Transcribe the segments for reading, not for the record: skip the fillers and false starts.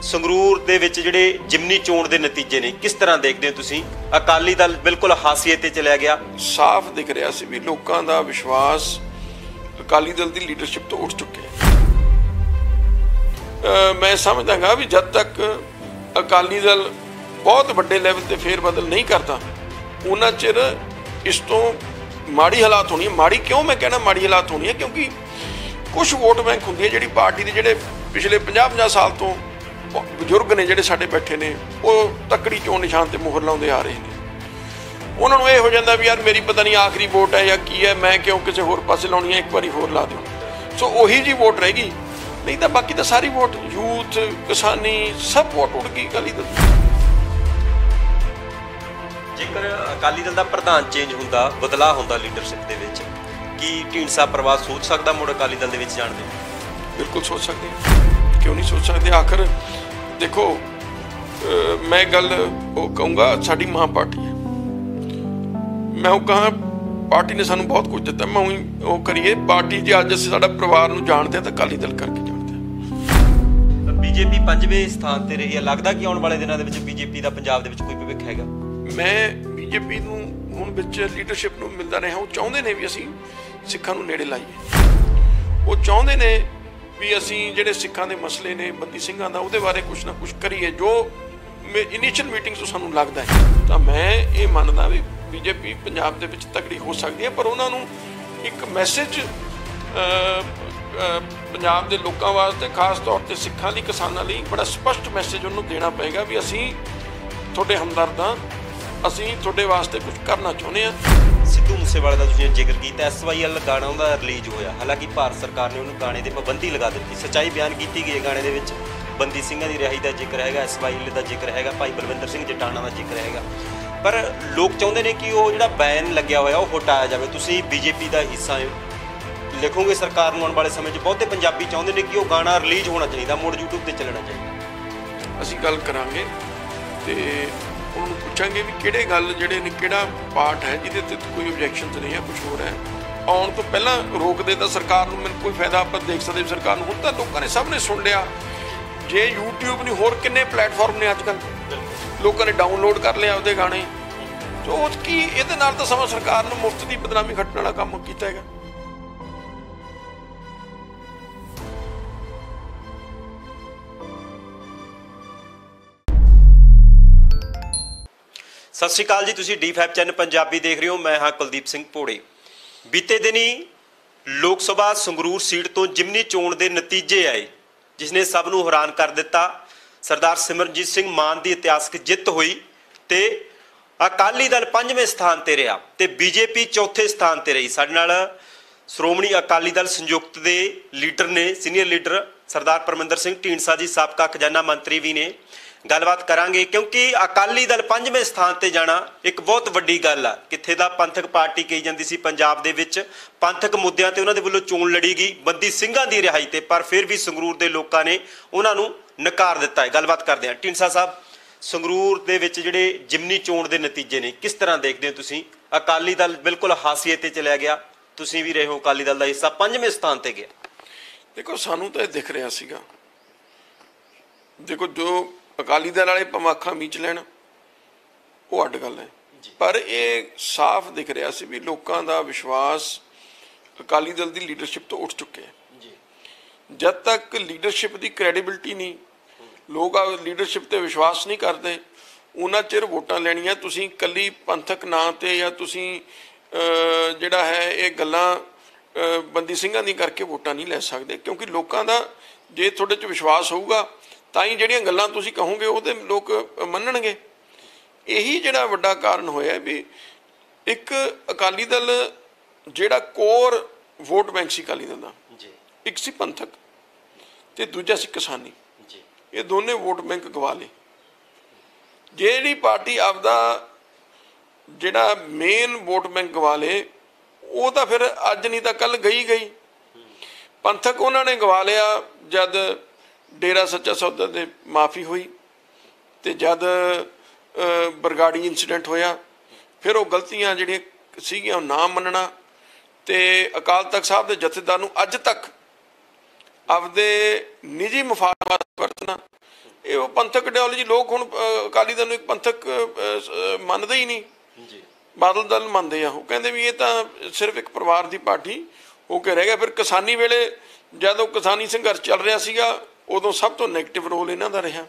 ਸੰਗਰੂਰ ਦੇ ਵਿੱਚ ਜਿਹੜੇ ਜਿਮਨੀ ਚੋਣ ਦੇ ਨਤੀਜੇ ਨੇ ਕਿਸ ਤਰ੍ਹਾਂ ਦੇਖਦੇ ਹੋ ਤੁਸੀਂ? ਅਕਾਲੀ ਦਲ ਬਿਲਕੁਲ ਹਾਸੀਏ ਤੇ ਚਲਿਆ ਗਿਆ। ਸਾਫ਼ ਦਿਖ ਰਿਹਾ ਸੀ ਵੀ ਲੋਕਾਂ ਦਾ ਵਿਸ਼ਵਾਸ ਅਕਾਲੀ ਦਲ ਦੀ ਲੀਡਰਸ਼ਿਪ ਤੋਂ ਉੱਠ ਚੁੱਕਿਆ। ਮੈਂ ਸਮਝਦਾਗਾ ਵੀ ਜਦ ਤੱਕ ਅਕਾਲੀ ਦਲ ਬਹੁਤ ਵੱਡੇ ਲੈਵਲ ਤੇ ਫੇਰ ਬਦਲ ਨਹੀਂ ਕਰਦਾ ਉਹਨਾਂ ਚਿਰ ਇਸ ਤੋਂ ਮਾੜੀ ਹਾਲਾਤ ਹੋਣੀ ਹੈ। ਮਾੜੀ ਕਿਉਂ ਮੈਂ ਕਹਿਣਾ ਮਾੜੀ ਹਾਲਾਤ ਹੋਣੀ ਹੈ ਕਿਉਂਕਿ ਕੁਝ ਵੋਟ ਬੈਂਕ ਹੁੰਦੀ ਹੈ ਜਿਹੜੀ ਪਾਰਟੀ ਦੇ ਜਿਹੜੇ ਪਿਛਲੇ 50-50 ਸਾਲ ਤੋਂ ਬਜ਼ੁਰਗ ਨੇ ਜਿਹੜੇ ਸਾਡੇ ਬੈਠੇ ਨੇ ਉਹ ਤੱਕੜੀ ਚੋਣ ਨਿਸ਼ਾਨ ਤੇ ਮੁਹਰ ਲਾਉਂਦੇ ਆ ਰਹੇ ਨੇ। ਉਹਨਾਂ ਨੂੰ ਇਹ ਹੋ ਜਾਂਦਾ ਵੀ ਯਾਰ ਮੇਰੀ ਪਤਾ ਨਹੀਂ ਆਖਰੀ ਵੋਟ ਹੈ ਜਾਂ ਕੀ ਹੈ, ਮੈਂ ਕਿਉਂ ਕਿਸੇ ਹੋਰ ਪਾਸੇ ਲਾਉਣੀ ਹੈ, ਇੱਕ ਵਾਰੀ ਹੋਰ ਲਾ ਦਿਓ। ਸੋ ਉਹੀ ਜੀ ਵੋਟ ਰਹੇਗੀ, ਨਹੀਂ ਤਾਂ ਬਾਕੀ ਤਾਂ ਸਾਰੀ ਵੋਟ ਯੂਥ ਕਿਸਾਨੀ ਸਭ ਵੋਟ ਉੱਡ ਗਈ ਅਕਾਲੀ ਦਲ। ਜੇਕਰ ਅਕਾਲੀ ਦਲ ਦਾ ਪ੍ਰਧਾਨ ਚੇਂਜ ਹੁੰਦਾ, ਬਦਲਾਅ ਹੁੰਦਾ ਲੀਡਰਸ਼ਿਪ ਦੇ ਵਿੱਚ, ਕੀ ਢੀਂਡਸਾ ਪਰਿਵਾਰ ਸੋਚ ਸਕਦਾ ਮੁੜ ਅਕਾਲੀ ਦਲ ਦੇ ਵਿੱਚ ਜਾਣ ਦੇ? ਬਿਲਕੁਲ ਸੋਚ ਸਕਦੇ, ਕਿਉਂ ਨਹੀਂ ਸੋਚ ਸਕਦੇ। ਆਖਰ ਦੇਖੋ ਮੈਂ ਗੱਲ ਉਹ ਕਹੂੰਗਾ ਸਾਡੀ ਮਾਂ ਪਾਰਟੀ ਹੈ। ਮੈਂ ਉਹ ਕਹਾਂ ਪਾਰਟੀ ਨੇ ਸਾਨੂੰ ਬਹੁਤ ਕੁਝ ਦਿੱਤਾ, ਮੈਂ ਉਹੀ ਉਹ ਕਰੀਏ ਪਾਰਟੀ ਜੇ ਅੱਜ ਅਸੀਂ ਸਾਡਾ ਪਰਿਵਾਰ ਨੂੰ ਜਾਣਦੇ ਹਾਂ ਤਾਂ ਅਕਾਲੀ ਦਲ ਕਰਕੇ ਜਾਣਦੇ ਹਾਂ। ਬੀਜੇਪੀ 5ਵੇਂ ਸਥਾਨ ਤੇ ਰਹੀ ਹੈ, ਲੱਗਦਾ ਕਿ ਆਉਣ ਵਾਲੇ ਦਿਨਾਂ ਦੇ ਵਿੱਚ ਬੀਜੇਪੀ ਦਾ ਪੰਜਾਬ ਦੇ ਵਿੱਚ ਕੋਈ ਭਵਿੱਖ ਹੈਗਾ? ਮੈਂ ਬੀਜੇਪੀ ਨੂੰ ਹੁਣ ਵਿੱਚ ਲੀਡਰਸ਼ਿਪ ਨੂੰ ਮਿਲਦਾ ਰਿਹਾ, ਉਹ ਚਾਹੁੰਦੇ ਨੇ ਵੀ ਅਸੀਂ ਸਿੱਖਾਂ ਨੂੰ ਨੇੜੇ ਲਾਈਏ। ਉਹ ਚਾਹੁੰਦੇ ਨੇ ਵੀ ਅਸੀਂ ਜਿਹੜੇ ਸਿੱਖਾਂ ਦੇ ਮਸਲੇ ਨੇ ਬੰਦੀ ਸਿੰਘਾਂ ਦਾ ਉਹਦੇ ਬਾਰੇ ਕੁਛ ਨਾ ਕੁਛ ਕਰੀਏ ਜੋ ਇਨੀਸ਼ੀਅਲ ਮੀਟਿੰਗ ਤੋਂ ਸਾਨੂੰ ਲੱਗਦਾ ਹੈ। ਤਾਂ ਮੈਂ ਇਹ ਮੰਨਦਾ ਵੀ ਬੀਜੇਪੀ ਪੰਜਾਬ ਦੇ ਵਿੱਚ ਤਕੜੀ ਹੋ ਸਕਦੀ ਹੈ, ਪਰ ਉਹਨਾਂ ਨੂੰ ਇੱਕ ਮੈਸੇਜ ਪੰਜਾਬ ਦੇ ਲੋਕਾਂ ਵਾਸਤੇ ਖਾਸ ਤੌਰ ਤੇ ਸਿੱਖਾਂ ਲਈ ਕਿਸਾਨਾਂ ਲਈ ਬੜਾ ਸਪਸ਼ਟ ਮੈਸੇਜ ਉਹਨੂੰ ਦੇਣਾ ਪਏਗਾ ਵੀ ਅਸੀਂ ਤੁਹਾਡੇ ਹਮਦਰਦ ਹਾਂ, ਅਸੀਂ ਤੁਹਾਡੇ ਵਾਸਤੇ ਕੁਝ ਕਰਨਾ ਚਾਹੁੰਦੇ ਹਾਂ। ਸਿੱਧੂ ਮੂਸੇਵਾਲੇ ਦਾ ਤੁਸੀਂ ਜ਼ਿਕਰ ਕੀਤਾ, SYL ਗਾਣਾ ਉਹਦਾ ਰਿਲੀਜ਼ ਹੋਇਆ, ਹਾਲਾਂਕਿ ਭਾਰਤ ਸਰਕਾਰ ਨੇ ਉਹਨੂੰ ਗਾਣੇ ਤੇ ਪਾਬੰਦੀ ਲਗਾ ਦਿੱਤੀ। ਸੱਚਾਈ ਬਿਆਨ ਕੀਤੀ ਗਈ ਹੈ ਗਾਣੇ ਦੇ ਵਿੱਚ, ਬੰਦੀ ਸਿੰਘਾਂ ਦੀ ਰਿਹਾਈ ਦਾ ਜ਼ਿਕਰ ਹੈਗਾ, SYL ਦਾ ਜ਼ਿਕਰ ਹੈਗਾ, ਭਾਈ ਬਲਵਿੰਦਰ ਸਿੰਘ ਜਟਾਣਾ ਦਾ ਜ਼ਿਕਰ ਹੈਗਾ, ਪਰ ਲੋਕ ਚਾਹੁੰਦੇ ਨੇ ਕਿ ਉਹ ਜਿਹੜਾ ਬੈਨ ਲੱਗਿਆ ਹੋਇਆ ਉਹ ਹਟਾਇਆ ਜਾਵੇ। ਤੁਸੀਂ ਬੀਜੇਪੀ ਦਾ ਹਿੱਸਾ ਲਿਖੋਗੇ ਸਰਕਾਰ ਨੂੰ ਆਉਣ ਵਾਲੇ ਸਮੇਂ 'ਚ? ਬਹੁਤੇ ਪੰਜਾਬੀ ਚਾਹੁੰਦੇ ਨੇ ਕਿ ਉਹ ਗਾਣਾ ਰਿਲੀਜ਼ ਹੋਣਾ ਚਾਹੀਦਾ, ਮੁੜ YouTube ਤੇ ਚੱਲਣਾ ਚਾਹੀਦਾ। ਅਸੀਂ ਗੱਲ ਕਰਾਂਗੇ ਤੇ ਉਹਨੂੰ ਪੁੱਛਾਂਗੇ ਵੀ ਕਿਹੜੇ ਗੱਲ ਜਿਹੜੇ ਨੇ ਕਿਹੜਾ ਪਾਰਟ ਹੈ ਜਿਹਦੇ ਤੇ ਕੋਈ ਓਬਜੈਕਸ਼ਨਸ ਨਹੀਂ ਹੈ, ਕੁਝ ਹੋਰ ਹੈ। ਆਉਣ ਤੋਂ ਪਹਿਲਾਂ ਰੋਕਦੇ ਤਾਂ ਸਰਕਾਰ ਨੂੰ ਮੈਨੂੰ ਕੋਈ ਫਾਇਦਾ ਆਪਾਂ ਦੇਖ ਸਕਦੇ ਸਰਕਾਰ ਨੂੰ। ਹੁਣ ਤਾਂ ਲੋਕਾਂ ਨੇ ਸਭ ਨੇ ਸੁਣ ਲਿਆ, ਜੇ YouTube ਨਹੀਂ ਹੋਰ ਕਿੰਨੇ ਪਲੇਟਫਾਰਮ ਨੇ ਅੱਜ ਕੱਲ੍ਹ, ਲੋਕਾਂ ਨੇ ਡਾਊਨਲੋਡ ਕਰ ਲਿਆ ਉਹਦੇ ਗਾਣੇ। ਜੋ ਕੀ ਇਹਦੇ ਨਾਲ ਤਾਂ ਸਮਾਂ ਸਰਕਾਰ ਨੂੰ ਮੁਫਤ ਦੀ ਬਦਨਾਮੀ ਖੱਟਣ ਵਾਲਾ ਕੰਮ ਕੀਤਾ ਹੈਗਾ। ਸਤਿ ਸ਼੍ਰੀ ਅਕਾਲ ਜੀ, ਤੁਸੀਂ D5 ਚੈਨਲ ਪੰਜਾਬੀ ਦੇਖ ਰਹੇ ਹੋ, ਮੈਂ ਹਾਂ ਕੁਲਦੀਪ ਸਿੰਘ ਭੋੜੇ। ਬੀਤੇ ਦਿਨੀ ਲੋਕ ਸਭਾ ਸੰਗਰੂਰ ਸੀਟ ਤੋਂ ਜਿਮਨੀ ਚੋਣ ਦੇ ਨਤੀਜੇ ਆਏ, ਜਿਸ ਨੇ ਸਭ ਨੂੰ ਹੈਰਾਨ ਕਰ ਦਿੱਤਾ। ਸਰਦਾਰ ਸਿਮਰਨਜੀਤ ਸਿੰਘ ਮਾਨ ਦੀ ਇਤਿਹਾਸਕ ਜਿੱਤ ਹੋਈ ਤੇ ਅਕਾਲੀ ਦਲ 5ਵੇਂ ਸਥਾਨ ਤੇ ਰਿਹਾ ਤੇ ਬੀਜੇਪੀ 4ਥੇ ਸਥਾਨ ਤੇ ਰਹੀ। ਸਾਡੇ ਨਾਲ ਸ਼੍ਰੋਮਣੀ ਅਕਾਲੀ ਦਲ ਸੰਯੁਕਤ ਦੇ ਲੀਡਰ ਨੇ, ਸੀਨੀਅਰ ਲੀਡਰ ਸਰਦਾਰ ਪਰਮਿੰਦਰ ਸਿੰਘ ਢੀਂਡਸਾ ਜੀ, ਸਾਬਕਾ ਖਜ਼ਾਨਾ ਮੰਤਰੀ ਵੀ ਨੇ। ਗੱਲਬਾਤ ਕਰਾਂਗੇ ਕਿਉਂਕਿ ਅਕਾਲੀ ਦਲ 5ਵੇਂ ਸਥਾਨ ਤੇ ਜਾਣਾ ਇੱਕ ਬਹੁਤ ਵੱਡੀ ਗੱਲ ਆ। ਕਿੱਥੇ ਦਾ ਪੰਥਕ ਪਾਰਟੀ ਕਹੀ ਜਾਂਦੀ ਸੀ ਪੰਜਾਬ ਦੇ ਵਿੱਚ, ਪੰਥਕ ਮੁੱਦਿਆਂ ਤੇ ਉਹਨਾਂ ਦੇ ਵੱਲੋਂ ਚੋਣ ਲੜੀ ਗਈ, ਬੰਦੀ ਸਿੰਘਾਂ ਦੀ ਰਿਹਾਈ ਤੇ, ਪਰ ਫਿਰ ਵੀ ਸੰਗਰੂਰ ਦੇ ਲੋਕਾਂ ਨੇ ਉਹਨਾਂ ਨੂੰ ਨਕਾਰ ਦਿੱਤਾ ਹੈ। ਗੱਲਬਾਤ ਕਰਦੇ ਹਾਂ। ਢੀਂਡਸਾ ਸਾਹਿਬ, ਸੰਗਰੂਰ ਦੇ ਵਿੱਚ ਜਿਹੜੇ ਜਿਮਨੀ ਚੋਣ ਦੇ ਨਤੀਜੇ ਨੇ ਕਿਸ ਤਰ੍ਹਾਂ ਦੇਖਦੇ ਹੋ ਤੁਸੀਂ? ਅਕਾਲੀ ਦਲ ਬਿਲਕੁਲ ਹਾਸੀਏ ਤੇ ਚਲਿਆ ਗਿਆ, ਤੁਸੀਂ ਵੀ ਰਹੇ ਹੋ ਅਕਾਲੀ ਦਲ ਦਾ ਹਿੱਸਾ, 5ਵੇਂ ਸਥਾਨ ਤੇ ਗਿਆ। ਦੇਖੋ ਸਾਨੂੰ ਤਾਂ ਇਹ ਦਿਖ ਰਿਹਾ ਸੀਗਾ, ਦੇਖੋ ਜੋ ਅਕਾਲੀ ਦਲ ਵਾਲੇ ਭਮਾਖਾਂ ਮੀਚ ਲੈਣ ਉਹ ਅੱਡ ਗੱਲ ਹੈ, ਪਰ ਇਹ ਸਾਫ਼ ਦਿਖ ਰਿਹਾ ਸੀ ਵੀ ਲੋਕਾਂ ਦਾ ਵਿਸ਼ਵਾਸ ਅਕਾਲੀ ਦਲ ਦੀ ਲੀਡਰਸ਼ਿਪ ਤੋਂ ਉੱਠ ਚੁੱਕਿਆ। ਜਦ ਤੱਕ ਲੀਡਰਸ਼ਿਪ ਦੀ ਕ੍ਰੈਡੀਬਿਲਿਟੀ ਨਹੀਂ, ਲੋਕ ਲੀਡਰਸ਼ਿਪ ਤੇ ਵਿਸ਼ਵਾਸ ਨਹੀਂ ਕਰਦੇ, ਉਹਨਾਂ ਚਿਰ ਵੋਟਾਂ ਲੈਣੀਆਂ ਤੁਸੀਂ ਇਕੱਲੀ ਪੰਥਕ ਨਾਂ ਤੇ ਜਾਂ ਤੁਸੀਂ ਜਿਹੜਾ ਹੈ ਇਹ ਗੱਲਾਂ ਬੰਦੀ ਸਿੰਘਾਂ ਦੀ ਕਰਕੇ ਵੋਟਾਂ ਨਹੀਂ ਲੈ ਸਕਦੇ। ਕਿਉਂਕਿ ਲੋਕਾਂ ਦਾ ਜੇ ਤੁਹਾਡੇ 'ਚ ਵਿਸ਼ਵਾਸ ਹੋਊਗਾ ਤਾਂ ਹੀ ਜਿਹੜੀਆਂ ਗੱਲਾਂ ਤੁਸੀਂ ਕਹੋਗੇ ਉਹਦੇ ਲੋਕ ਮੰਨਣਗੇ। ਇਹੀ ਜਿਹੜਾ ਵੱਡਾ ਕਾਰਨ ਹੋਇਆ ਵੀ ਇੱਕ ਅਕਾਲੀ ਦਲ ਜਿਹੜਾ ਕੋਰ ਵੋਟ ਬੈਂਕ ਸੀ ਅਕਾਲੀ ਦਲ ਦਾ, ਇੱਕ ਸੀ ਪੰਥਕ ਤੇ ਦੂਜਾ ਸੀ ਕਿਸਾਨੀ, ਇਹ ਦੋਨੇ ਵੋਟ ਬੈਂਕ ਗਵਾ ਲਏ। ਜਿਹੜੀ ਪਾਰਟੀ ਆਪਦਾ ਜਿਹੜਾ ਮੇਨ ਵੋਟ ਬੈਂਕ ਗਵਾ ਲਏ ਉਹ ਤਾਂ ਫਿਰ ਅੱਜ ਨਹੀਂ ਤਾਂ ਕੱਲ ਗਈ। ਪੰਥਕ ਉਹਨਾਂ ਨੇ ਗਵਾ ਲਿਆ ਜਦ ਡੇਰਾ ਸੱਚਾ ਸੌਦਾ ਦੇ ਮਾਫੀ ਹੋਈ ਤੇ ਜਦ ਬਰਗਾੜੀ ਇੰਸੀਡੈਂਟ ਹੋਇਆ, ਫਿਰ ਉਹ ਗਲਤੀਆਂ ਜਿਹੜੀਆਂ ਸੀਗੀਆਂ ਉਹ ਨਾ ਮੰਨਣਾ ਤੇ ਅਕਾਲ ਤਖਤ ਸਾਹਿਬ ਦੇ ਜਥੇਦਾਰ ਨੂੰ ਅੱਜ ਤੱਕ ਆਪਦੇ ਨਿੱਜੀ ਮੁਫਾਦ ਵਰਤਣਾ, ਇਹ ਉਹ ਪੰਥਕ ਆਈਡੀਓਲੋਜੀ ਲੋਕ ਹੁਣ ਅਕਾਲੀ ਦਲ ਨੂੰ ਇੱਕ ਪੰਥਕ ਮੰਨਦੇ ਹੀ ਨਹੀਂ ਜੀ। ਬਾਦਲ ਦਲ ਮੰਨਦੇ ਆ। ਉਹ ਕਹਿੰਦੇ ਵੀ ਇਹ ਤਾਂ ਸਿਰਫ ਇੱਕ ਪਰਿਵਾਰ ਦੀ ਪਾਰਟੀ ਹੋ ਕੇ ਰਹਿ ਗਿਆ। ਫਿਰ ਕਿਸਾਨੀ ਵੇਲੇ ਜਦੋਂ ਕਿਸਾਨੀ ਸੰਘਰਸ਼ ਚੱਲ ਰਿਹਾ ਸੀਗਾ ਉਦੋਂ ਸਭ ਤੋਂ ਨੈਗੇਟਿਵ ਰੋਲ ਇਹਨਾਂ ਦਾ ਰਿਹਾ।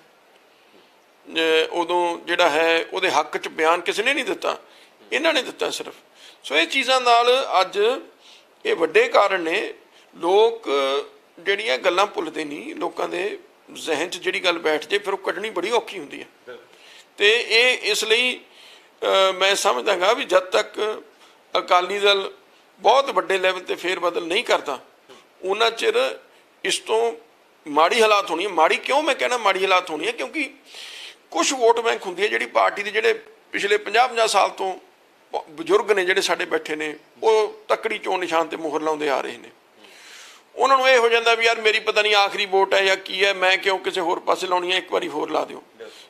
ਉਦੋਂ ਜਿਹੜਾ ਹੈ ਉਹਦੇ ਹੱਕ 'ਚ ਬਿਆਨ ਕਿਸੇ ਨੇ ਨਹੀਂ ਦਿੱਤਾ, ਇਹਨਾਂ ਨੇ ਦਿੱਤਾ ਸਿਰਫ। ਸੋ ਇਹ ਚੀਜ਼ਾਂ ਨਾਲ ਅੱਜ ਇਹ ਵੱਡੇ ਕਾਰਨ ਨੇ। ਲੋਕ ਜਿਹੜੀਆਂ ਗੱਲਾਂ ਭੁੱਲਦੇ ਨਹੀਂ, ਲੋਕਾਂ ਦੇ ਜ਼ਿਹਨ 'ਚ ਜਿਹੜੀ ਗੱਲ ਬੈਠ ਜੇ ਫਿਰ ਉਹ ਕੱਢਣੀ ਬੜੀ ਔਖੀ ਹੁੰਦੀ ਹੈ। ਤੇ ਇਹ ਇਸ ਲਈ ਮੈਂ ਸਮਝਦਾ ਗਾ ਵੀ ਜਦ ਤੱਕ ਅਕਾਲੀ ਦਲ ਬਹੁਤ ਵੱਡੇ ਲੈਵਲ ਤੇ ਫੇਰ ਬਦਲ ਨਹੀਂ ਕਰਦਾ ਉਹਨਾਂ ਚਿਰ ਇਸ ਤੋਂ ਮਾੜੀ ਹਾਲਾਤ ਹੋਣੀ ਹੈ। ਮਾੜੀ ਕਿਉਂ ਮੈਂ ਕਹਿਣਾ ਮਾੜੀ ਹਾਲਾਤ ਹੋਣੀ ਹੈ? ਕਿਉਂਕਿ ਕੁਛ ਵੋਟ ਬੈਂਕ ਹੁੰਦੀ ਹੈ ਜਿਹੜੀ ਪਾਰਟੀ ਦੇ ਜਿਹੜੇ ਪਿਛਲੇ 50-50 ਸਾਲ ਤੋਂ ਬਜ਼ੁਰਗ ਨੇ ਜਿਹੜੇ ਸਾਡੇ ਬੈਠੇ ਨੇ, ਉਹ ਤੱਕੜੀ ਚੋਣ ਨਿਸ਼ਾਨ ਤੇ ਮੁਹਰ ਲਾਉਂਦੇ ਆ ਰਹੇ ਨੇ। ਉਹਨਾਂ ਨੂੰ ਇਹ ਹੋ ਜਾਂਦਾ ਵੀ ਯਾਰ ਮੇਰੀ ਪਤਾ ਨਹੀਂ ਆਖਰੀ ਵੋਟ ਹੈ ਜਾਂ ਕੀ ਹੈ, ਮੈਂ ਕਿਉਂ ਕਿਸੇ ਹੋਰ ਪਾਸੇ ਲਾਉਣੀ ਹੈ, ਇੱਕ ਵਾਰੀ ਹੋਰ ਲਾ ਦਿਓ।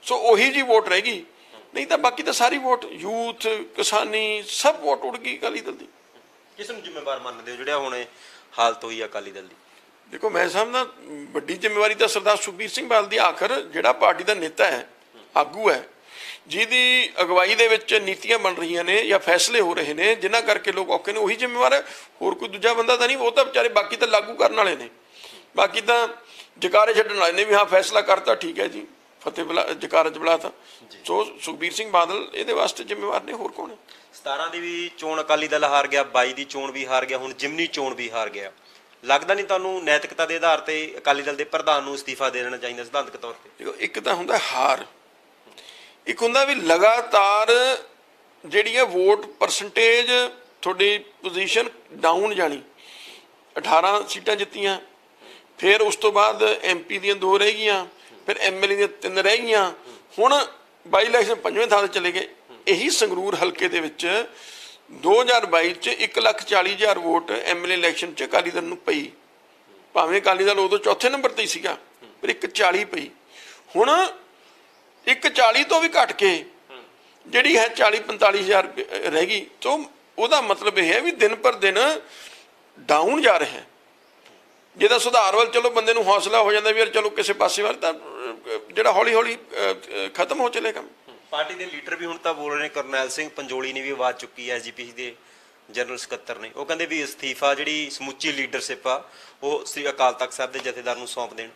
ਸੋ ਉਹੀ ਜੀ ਵੋਟ ਰਹਿ ਗਈ, ਨਹੀਂ ਤਾਂ ਬਾਕੀ ਤਾਂ ਸਾਰੀ ਵੋਟ ਯੂਥ ਕਿਸਾਨੀ ਸਭ ਵੋਟ ਉੜ ਗਈ ਅਕਾਲੀ ਦਲ ਦੀ। ਕਿਸ ਨੂੰ ਜ਼ਿੰਮੇਵਾਰ ਮੰਨਦੇ ਹੋ ਜਿਹੜਾ ਹੁਣ ਹਾਲਤ ਹੋਈ ਅਕਾਲੀ ਦਲ ਦੀ? ਦੇਖੋ ਮੈਂ ਸਮਝਦਾ ਵੱਡੀ ਜ਼ਿੰਮੇਵਾਰੀ ਤਾਂ ਸਰਦਾਰ ਸੁਖਬੀਰ ਸਿੰਘ ਬਾਦਲ ਦੀ। ਆਖਰ ਜਿਹੜਾ ਪਾਰਟੀ ਦਾ ਨੇਤਾ ਹੈ, ਆਗੂ ਹੈ, ਜਿਹਦੀ ਅਗਵਾਈ ਦੇ ਵਿੱਚ ਨੀਤੀਆਂ ਬਣ ਰਹੀਆਂ ਨੇ ਜਾਂ ਫੈਸਲੇ ਹੋ ਰਹੇ ਨੇ ਜਿਨ੍ਹਾਂ ਕਰਕੇ ਲੋਕ ਔਖੇ ਨੇ, ਉਹੀ ਜ਼ਿੰਮੇਵਾਰ ਹੈ। ਹੋਰ ਕੋਈ ਦੂਜਾ ਬੰਦਾ ਤਾਂ ਨਹੀਂ। ਉਹ ਤਾਂ ਵਿਚਾਰੇ ਬਾਕੀ ਤਾਂ ਲਾਗੂ ਕਰਨ ਵਾਲੇ ਨੇ, ਬਾਕੀ ਤਾਂ ਜਕਾਰੇ ਛੱਡਣ ਵਾਲੇ ਨੇ ਵੀ ਹਾਂ ਫੈਸਲਾ ਕਰਤਾ ਠੀਕ ਹੈ ਜੀ, ਫਤਿਹ ਬੁਲਾ ਜਕਾਰਾ 'ਚ ਬੁਲਾਤਾ। ਸੋ ਸੁਖਬੀਰ ਸਿੰਘ ਬਾਦਲ ਇਹਦੇ ਵਾਸਤੇ ਜ਼ਿੰਮੇਵਾਰ ਨੇ, ਹੋਰ ਕੌਣ ਹੈ? 17 ਦੀ ਵੀ ਚੋਣ ਅਕਾਲੀ ਦਲ ਹਾਰ ਗਿਆ, 22 ਦੀ ਚੋਣ ਵੀ ਹਾਰ ਗਿਆ, ਹੁਣ ਜਿਮਨੀ ਚੋਣ ਵੀ ਹਾਰ ਗਿਆ। ਲੱਗਦਾ ਨਹੀਂ ਤੁਹਾਨੂੰ ਨੈਤਿਕਤਾ ਦੇ ਆਧਾਰ ਤੇ ਅਕਾਲੀ ਦਲ ਦੇ ਪ੍ਰਧਾਨ ਨੂੰ ਅਸਤੀਫਾ ਦੇ ਦੇਣਾ ਚਾਹੀਦਾ ਸਿਧਾਂਤਕ ਤੌਰ ਤੇ? ਦੇਖੋ ਇੱਕ ਤਾਂ ਹੁੰਦਾ ਹਾਰ, ਇੱਕ ਹੁੰਦਾ ਵੀ ਲਗਾਤਾਰ ਜਿਹੜੀ ਹੈ ਵੋਟ ਪਰਸੈਂਟੇਜ ਤੁਹਾਡੀ ਪੋਜੀਸ਼ਨ ਡਾਊਨ ਜਾਣੀ। 18 ਸੀਟਾਂ ਜਿੱਤੀਆਂ, ਫਿਰ ਉਸ ਤੋਂ ਬਾਅਦ MP ਦੀਆਂ 2 ਰਹਿ ਗਈਆਂ, ਫਿਰ MLA ਦੀਆਂ 3 ਰਹਿ ਗਈਆਂ, ਹੁਣ ਬਾਈ ਇਲੈਕਸ਼ਨ 5ਵੇਂ ਥਾਂ 'ਤੇ ਚਲੇ ਗਏ। ਇਹੀ ਸੰਗਰੂਰ ਹਲਕੇ ਦੇ ਵਿੱਚ 2022 'ਚ 1,40,000 ਵੋਟ MLA ਇਲੈਕਸ਼ਨ 'ਚ ਅਕਾਲੀ ਦਲ ਨੂੰ ਪਈ। ਭਾਵੇਂ ਅਕਾਲੀ ਦਲ ਉਦੋਂ ਚੌਥੇ ਨੰਬਰ 'ਤੇ ਹੀ ਸੀਗਾ, ਪਰ 1,40 ਪਈ। ਹੁਣ 1,40 ਤੋਂ ਵੀ ਘੱਟ ਕੇ ਜਿਹੜੀ ਹੈ 40-45,000 ਰਹਿ ਗਈ। ਤੋਂ ਉਹਦਾ ਮਤਲਬ ਇਹ ਹੈ ਵੀ ਦਿਨ ਪਰ ਦਿਨ ਡਾਊਨ ਜਾ ਰਿਹਾ ਹੈ। ਜਿਹਦਾ ਸੁਧਾਰ ਵੱਲ ਚਲੋ ਬੰਦੇ ਨੂੰ ਹੌਸਲਾ ਹੋ ਜਾਂਦਾ ਵੀ ਯਾਰ ਚਲੋ ਕਿਸੇ ਪਾਸੇ ਵੱਲ, ਤਾਂ ਜਿਹੜਾ ਹੌਲੀ ਹੌਲੀ ਖਤਮ ਹੋ ਚੱਲੇਗਾ। ਪਾਰਟੀ ਦੇ ਲੀਡਰ ਵੀ ਹੁਣ ਤਾਂ ਬੋਲ ਰਹੇ ਨੇ। ਕਰਨੈਲ ਸਿੰਘ ਪੰਜੋਲੀ ਨੇ ਵੀ ਆਵਾਜ਼ ਚੁੱਕੀ ਹੈ, SGPC ਦੇ ਜਨਰਲ ਸਕੱਤਰ ਨੇ। ਉਹ ਕਹਿੰਦੇ ਵੀ ਅਸਤੀਫਾ ਜਿਹੜੀ ਸਮੁੱਚੀ ਲੀਡਰਸ਼ਿਪ ਆ ਉਹ ਸ੍ਰੀ ਅਕਾਲ ਤਖਤ ਸਾਹਿਬ ਦੇ ਜਥੇਦਾਰ ਨੂੰ ਸੌਂਪ ਦੇਣ।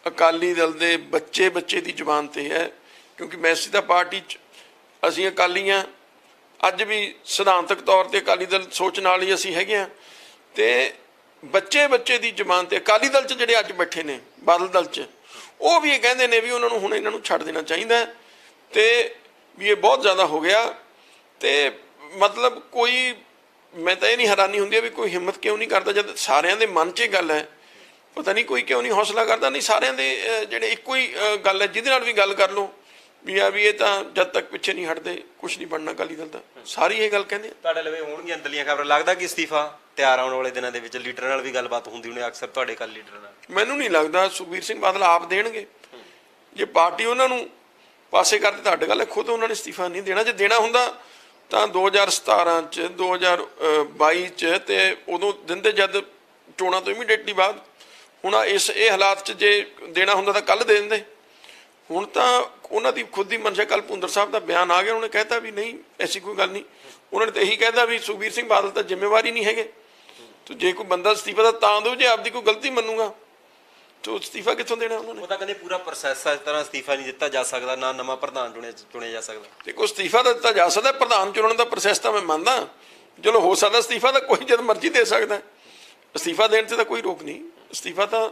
ਅਕਾਲੀ ਦਲ ਦੇ ਬੱਚੇ ਦੀ ਜ਼ੁਬਾਨ ਤੇ ਹੈ, ਕਿਉਂਕਿ ਮੈਂ ਸਿੱਧਾ ਪਾਰਟੀ 'ਚ ਅਸੀਂ ਅਕਾਲੀ ਹਾਂ। ਅੱਜ ਵੀ ਸਿਧਾਂਤਕ ਤੌਰ ਤੇ ਅਕਾਲੀ ਦਲ ਸੋਚ ਨਾਲ ਹੀ ਅਸੀਂ ਹੈਗੇ ਹਾਂ। ਤੇ ਬੱਚੇ ਦੀ ਜ਼ੁਬਾਨ ਤੇ ਅਕਾਲੀ ਦਲ 'ਚ ਜਿਹੜੇ ਅੱਜ ਬੈਠੇ ਨੇ ਬਾਦਲ ਦਲ 'ਚ, ਉਹ ਵੀ ਇਹ ਕਹਿੰਦੇ ਨੇ ਵੀ ਉਹਨਾਂ ਨੂੰ ਹੁਣ ਇਹਨਾਂ ਨੂੰ ਛੱਡ ਦੇਣਾ ਚਾਹੀਦਾ ਤੇ ਵੀ ਇਹ ਬਹੁਤ ਜ਼ਿਆਦਾ ਹੋ ਗਿਆ। ਤੇ ਮਤਲਬ ਕੋਈ, ਮੈਂ ਤਾਂ ਇਹ ਨਹੀਂ ਹੈਰਾਨੀ ਹੁੰਦੀ ਵੀ ਕੋਈ ਹਿੰਮਤ ਕਿਉਂ ਨਹੀਂ ਕਰਦਾ ਜਦ ਸਾਰਿਆਂ ਦੇ ਮਨ 'ਚ ਇਹ ਗੱਲ ਹੈ। ਪਤਾ ਨਹੀਂ ਕੋਈ ਕਿਉਂ ਨਹੀਂ ਹੌਸਲਾ ਕਰਦਾ। ਨਹੀਂ ਸਾਰਿਆਂ ਦੇ ਜਿਹੜੇ ਇੱਕੋ ਹੀ ਗੱਲ ਹੈ, ਜਿਹਦੇ ਨਾਲ ਵੀ ਗੱਲ ਕਰ ਲਓ ਵੀ ਆ ਵੀ ਇਹ ਤਾਂ ਜਦ ਤੱਕ ਪਿੱਛੇ ਨਹੀਂ ਹਟਦੇ ਕੁਛ ਨਹੀਂ ਬਣਨਾ ਅਕਾਲੀ ਦਲ ਦਾ। ਸਾਰੀ ਇਹ ਗੱਲ ਕਹਿੰਦੇ ਆ। ਤੁਹਾਡੇ ਲਵੇ ਹੋਣਗੀਆਂ ਅੰਦਰਲੀਆਂ ਖਬਰਾਂ, ਲੱਗਦਾ ਕਿ ਅਸਤੀਫਾ ਤਿਆਰ ਆਉਣ ਵਾਲੇ ਦਿਨਾਂ ਦੇ ਵਿੱਚ ਲੀਡਰਾਂ ਨਾਲ ਵੀ ਗੱਲਬਾਤ ਹੁੰਦੀ ਹੋਣੀ ਅਕਸਰ ਤੁਹਾਡੇ ਕੱਲ ਲੀਡਰਾਂ ਨਾਲ? ਮੈਨੂੰ ਨਹੀਂ ਲੱਗਦਾ ਸੁਖਬੀਰ ਸਿੰਘ ਬਾਦਲ ਆਪ ਦੇਣਗੇ। ਜੇ ਪਾਰਟੀ ਉਹਨਾਂ ਨੂੰ ਪਾਸੇ ਕਰਦੇ ਤੁਹਾਡੇ ਗੱਲ ਹੈ, ਖੁਦ ਉਹਨਾਂ ਨੇ ਅਸਤੀਫਾ ਨਹੀਂ ਦੇਣਾ। ਜੇ ਦੇਣਾ ਹੁੰਦਾ ਤਾਂ 2017 'ਚ 2022 'ਚ ਤੇ ਉਦੋਂ ਦਿੰਦੇ ਜਦ ਚੋਣਾਂ ਤੋਂ ਇਮੀਡੀਏਟਲੀ ਬਾਅਦ। ਹੁਣ ਇਹ ਹਾਲਾਤ 'ਚ ਜੇ ਦੇਣਾ ਹੁੰਦਾ ਤਾਂ ਕੱਲ੍ਹ ਦੇ ਦਿੰਦੇ। ਹੁਣ ਤਾਂ ਉਹਨਾਂ ਦੀ ਖੁਦ ਦੀ ਮਨਸ਼ਾ, ਕੱਲ੍ਹ ਭੁੰਦਰ ਸਾਹਿਬ ਦਾ ਬਿਆਨ ਆ ਗਿਆ, ਉਹਨੇ ਕਹਿਤਾ ਵੀ ਨਹੀਂ ਐਸੀ ਕੋਈ ਗੱਲ ਨਹੀਂ। ਉਹਨਾਂ ਨੇ ਤਾਂ ਇਹੀ ਕਹਿਤਾ ਵੀ ਸੁਖਬੀਰ ਸਿੰਘ ਬਾਦਲ ਤਾਂ ਜ਼ਿੰਮੇਵਾਰੀ ਨਹੀਂ ਹੈਗੇ। ਤੇ ਜੇ ਕੋਈ ਬੰਦਾ ਅਸਤੀਫਾ ਤਾਂ ਦਿਓ ਜੇ ਆਪਦੀ ਕੋਈ ਗਲਤੀ ਮੰਨੂਗਾ, ਤਾਂ ਅਸਤੀਫਾ ਕਿੱਥੋਂ ਦੇਣਾ ਉਹਨਾਂ ਨੇ? ਉਹ ਤਾਂ ਕਹਿੰਦੇ ਪੂਰਾ ਪ੍ਰੋਸੈਸ ਹੈ, ਇਸ ਤਰ੍ਹਾਂ ਅਸਤੀਫਾ ਨਹੀਂ ਦਿੱਤਾ ਜਾ ਸਕਦਾ, ਨਾ ਨਵਾਂ ਪ੍ਰਧਾਨ ਚੁਣਿਆ ਜਾ ਸਕਦਾ। ਦੇਖੋ ਅਸਤੀਫਾ ਤਾਂ ਦਿੱਤਾ ਜਾ ਸਕਦਾ, ਪ੍ਰਧਾਨ ਚੁਣਨ ਦਾ ਪ੍ਰੋਸੈਸ ਤਾਂ ਮੈਂ ਮੰਨਦਾ, ਚਲੋ ਹੋ ਸਕਦਾ ਅਸਤੀਫਾ ਤਾਂ ਕੋਈ ਜਦ ਮਰਜ਼ੀ ਦੇ ਸਕਦਾ। ਅਸਤੀਫਾ ਦੇਣ 'ਤੇ ਤਾਂ ਕੋਈ ਰੋਕ ਨਹੀਂ, ਅਸਤੀਫਾ ਤਾਂ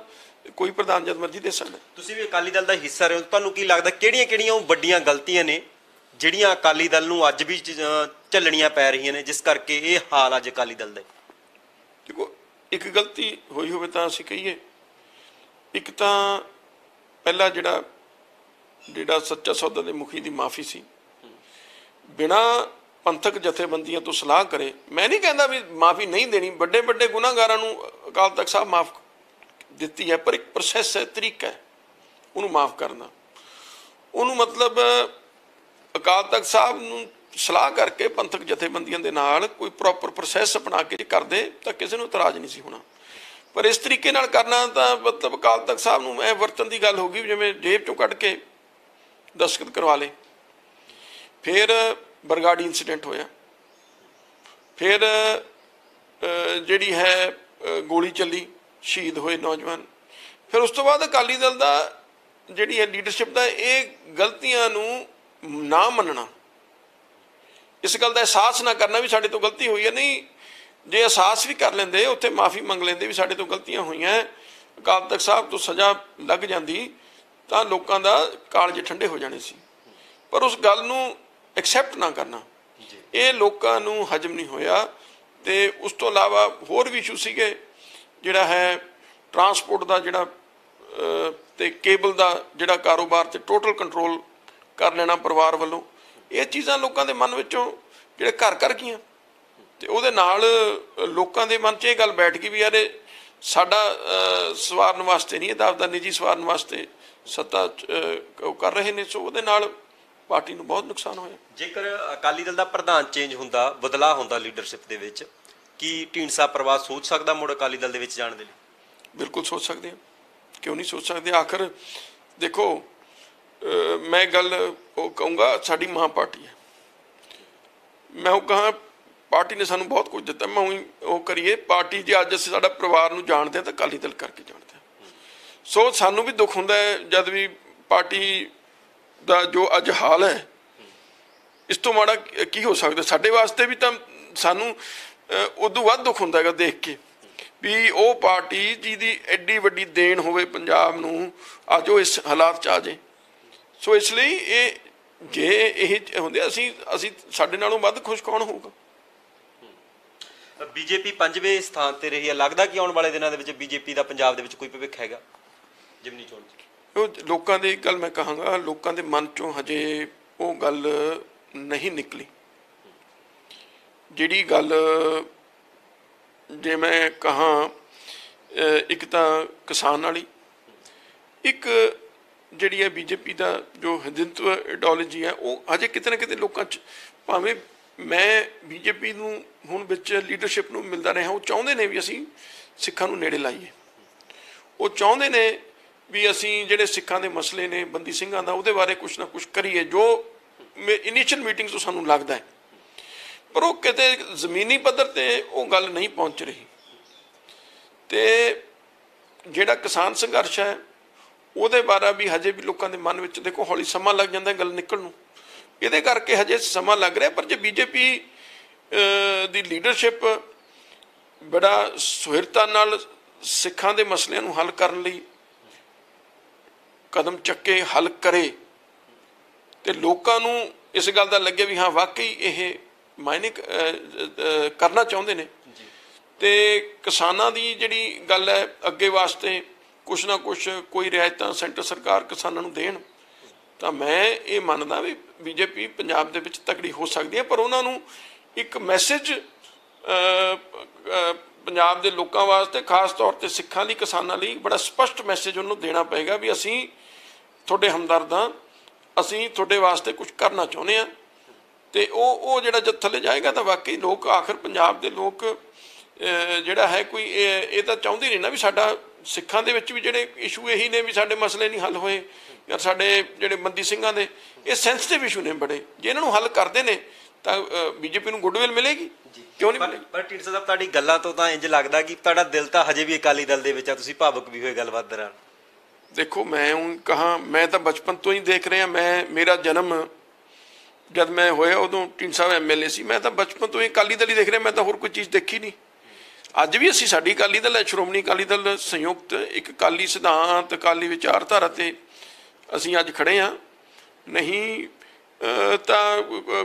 ਕੋਈ ਪ੍ਰਧਾਨ ਜਦ ਮਰਜ਼ੀ ਦੇ ਸਕਦਾ। ਤੁਸੀਂ ਵੀ ਅਕਾਲੀ ਦਲ ਦਾ ਹਿੱਸਾ ਰਹੇ ਹੋ, ਤੁਹਾਨੂੰ ਕੀ ਲੱਗਦਾ ਕਿਹੜੀਆਂ ਉਹ ਵੱਡੀਆਂ ਗਲਤੀਆਂ ਨੇ ਜਿਹੜੀਆਂ ਅਕਾਲੀ ਦਲ ਨੂੰ ਅੱਜ ਵੀ ਝੱਲਣੀਆਂ ਪੈ ਰਹੀਆਂ ਨੇ, ਜਿਸ ਕਰਕੇ ਇਹ ਹਾਲ ਅੱਜ ਅਕਾਲੀ ਦਲ ਦਾ? ਦੇਖੋ ਇੱਕ ਗਲਤੀ ਹੋਈ ਹੋਵੇ ਤਾਂ ਅਸੀਂ ਕਹੀਏ, ਇੱਕ ਤਾਂ ਪਹਿਲਾ ਜਿਹੜਾ ਸੱਚਾ ਸੌਦਾ ਦੇ ਮੁਖੀ ਦੀ ਮਾਫੀ ਸੀ, ਬਿਨਾਂ ਪੰਥਕ ਜਥੇਬੰਦੀਆਂ ਤੋਂ ਸਲਾਹ ਕਰੇ। ਮੈਂ ਨਹੀਂ ਕਹਿੰਦਾ ਵੀ ਮਾਫੀ ਨਹੀਂ ਦੇਣੀ, ਵੱਡੇ ਗੁਨਾਹਗਾਰਾਂ ਨੂੰ ਅਕਾਲ ਤਖਤ ਸਾਹਿਬ ਮਾਫ ਦਿੱਤੀ ਹੈ, ਪਰ ਇੱਕ ਪ੍ਰੋਸੈਸ ਹੈ, ਤਰੀਕਾ ਹੈ ਉਹਨੂੰ ਮਾਫ ਕਰਨਾ। ਉਹਨੂੰ ਮਤਲਬ ਅਕਾਲ ਤਖਤ ਸਾਹਿਬ ਨੂੰ ਸਲਾਹ ਕਰਕੇ ਪੰਥਕ ਜਥੇਬੰਦੀਆਂ ਦੇ ਨਾਲ ਕੋਈ ਪ੍ਰੋਪਰ ਪ੍ਰੋਸੈਸ ਅਪਣਾ ਕੇ ਕਰਦੇ ਤਾਂ ਕਿਸੇ ਨੂੰ ਇਤਰਾਜ਼ ਨਹੀਂ ਸੀ ਹੋਣਾ। पर इस तरीके नाल करना तो मतलब अकाल तख्त साहब नूं मैं वरतन की गल हो गई, जिवें जेब चों कढ़ के दस्तखत करवा ले। फिर बरगाड़ी इंसीडेंट होया, फिर जिहड़ी है गोली चली, शहीद होए नौजवान। फिर उस तो बाद अकाली दल दा जिहड़ी है लीडरशिप दा ये गलतियां नूं ना मनना, इस गल का एहसास ना करना भी साडे तो गलती हुई है। नहीं, जे एहसास भी कर लेंदे, उत्थे माफ़ी मंग लेंदे भी साडे तो गलतियां होईयां, अकाल तख्त साहब तो सज़ा लग जाती तो लोगों का कालज ठंडे हो जाने सी। पर उस गल नूं एक्सैप्ट ना करना, ये लोगों नूं हजम नहीं होया। तो उस तो इलावा होर भी इशू सीगे, जिहड़ा है ट्रांसपोर्ट का जिहड़ा ते केबल का जिहड़ा कारोबार ते टोटल कंट्रोल कर लेना परिवार वालों, ये चीज़ां लोगों के मन विचों जिहड़े घर कर गईयां। तो उहदे नाल लोगों के मन च ये गल बैठ गई भी यार साडा सवारन वास्ते नहीं, आपदा निजी सवारन वास्ते सत्ता कर रहे हैं। सो उहदे नाल पार्टी नूं बहुत नुकसान होया। जेकर अकाली दल का प्रधान चेंज हुंदा, बदलाव हुंदा लीडरशिप दे विच, की ढींडसा परिवार सोच सकदा मुड़ अकाली दल दे विच जाण दे लई? बिल्कुल सोच सकते हैं, क्यों नहीं सोच सकते। आखिर देखो मैं गल कहूँगा, साडी मां पार्टी है। मैं वो कहाँ पार्टी ने सानू बहुत कुछ दिता, मैं वो करिए पार्टी जे अज असीं साडा परिवार नूं जाणदे हैं तो अकाली दल करके जाणदे हैं। सो सानू भी दुख हुंदा है जद भी पार्टी दा जो अज हाल है, इस तो माड़ा की हो सकता। साडे वास्ते भी तो सानू उदों वध दुख हुंदा है देख के भी वो पार्टी जिहदी एड्डी वड्डी देन होवे पंजाब नूं, अज वो इस हालात च आ जाए। सो इसलिए ये जे ये हुंदे असीं साडे नालों वध खुश कौन होगा। बीजेपी 5वें स्थान ते रही है, लगदा कि आउण वाले दिनां दे विच बीजेपी दा पंजाब दे विच कोई भविख हैगा जिमनी चोण च? लोगों की गल मैं कहांगा, लोगों के मन चों हजे वो गल नहीं निकली। जिहड़ी गल जे मैं कहा एक तो किसान वाली, एक जिहड़ी है बीजेपी का जो हिंदुत्व आइडियोलॉजी है, वो हजे किते ना किते लोगों च, भावें मैं बीजेपी नूं हुण विच लीडरशिप नूं मिलदा रहा, वो चाहुंदे ने भी असीं सिखां नूं नेड़े लाईए। वो चाहुंदे ने भी असीं जिहड़े सिखां दे मसले ने बंदी ਸਿੰਘਾਂ ਦਾ ਉਹਦੇ बारे कुछ ना कुछ करिए, जो इनिशियल मीटिंग तो सानूं लगदा है। पर वो किते जमीनी पद्धर ते वो गल नहीं पहुँच रही। तो जिहड़ा किसान संघर्ष है ਉਹਦੇ बारे भी हजे भी लोगों के मन में देखो हौली समा लग जाता गल निकल नूं, ये करके हजे समा लग रहा। पर जो बीजेपी दी लीडरशिप बड़ा सुहिरता नाल सिखां दे मसलिਆਂ नूं हल करन लई कदम चक्के, हल करे, तो लोगों नूं इस गल दा लगे भी हाँ वाकई ये मायने करना चाहुंदे ने। तो किसानां दी जिहड़ी गल है अगे वास्ते कुछ ना कुछ कोई रियायतां सेंटर सरकार किसानां नूं देण, तो मैं ये मानदा भी बीजेपी पंजाब दे विच तगड़ी हो सकती है। पर उन्हां नूं एक मैसेज पंजाब दे लोकां वास्ते, खास तौर ते सिखां लई, किसानां लई बड़ा स्पष्ट मैसेज उन्होंने देना पेगा भी असीं तुहाडे हमदर्द हां, असीं तुहाडे वास्ते कुछ करना चाहुंदे हां। ते वो जिहड़ा जद थल्ले जाएगा तो वाकई लोग, आखिर पंजाब दे लोग जिहड़ा है कोई ये तो चाहुंदे नहीं ना भी साडा सिखां दे विच भी जिहड़े इशू यही ने भी साडे मसले नहीं हल होए, या साडे जिहड़े बंदी ਸਿੰਘਾਂ दे ये सेंसिटिव इशू ने बड़े, जे इन्हां नूं हल करदे ने तो बीजेपी नूं गुडविल मिलेगी, क्यों नहीं मिलेगी। पर ढींडसा साहब तुहाडी गल्लां तो तां इंज लगदा कि तुहाडा दिल तां हजे भी अकाली दल दे विच आ, तुसीं भावुक भी होए गलबात दौरान। देखो मैं हूँ कहा, मैं तो बचपन तो ही देख रहा, मेरा जन्म जब मैं होया उदों ढींडसा MLA सी, मैं तो बचपन तो ही अकाली दल ही देख रहा, मैं तो होर कोई चीज़ देखी नहीं। अज भी असीं साडी अकाली दल है, श्रोमणी अकाली दल संयुक्त एक अकाली सिद्धांत, अकाली विचारधारा ते असीं अज खड़े हाँ। नहीं तो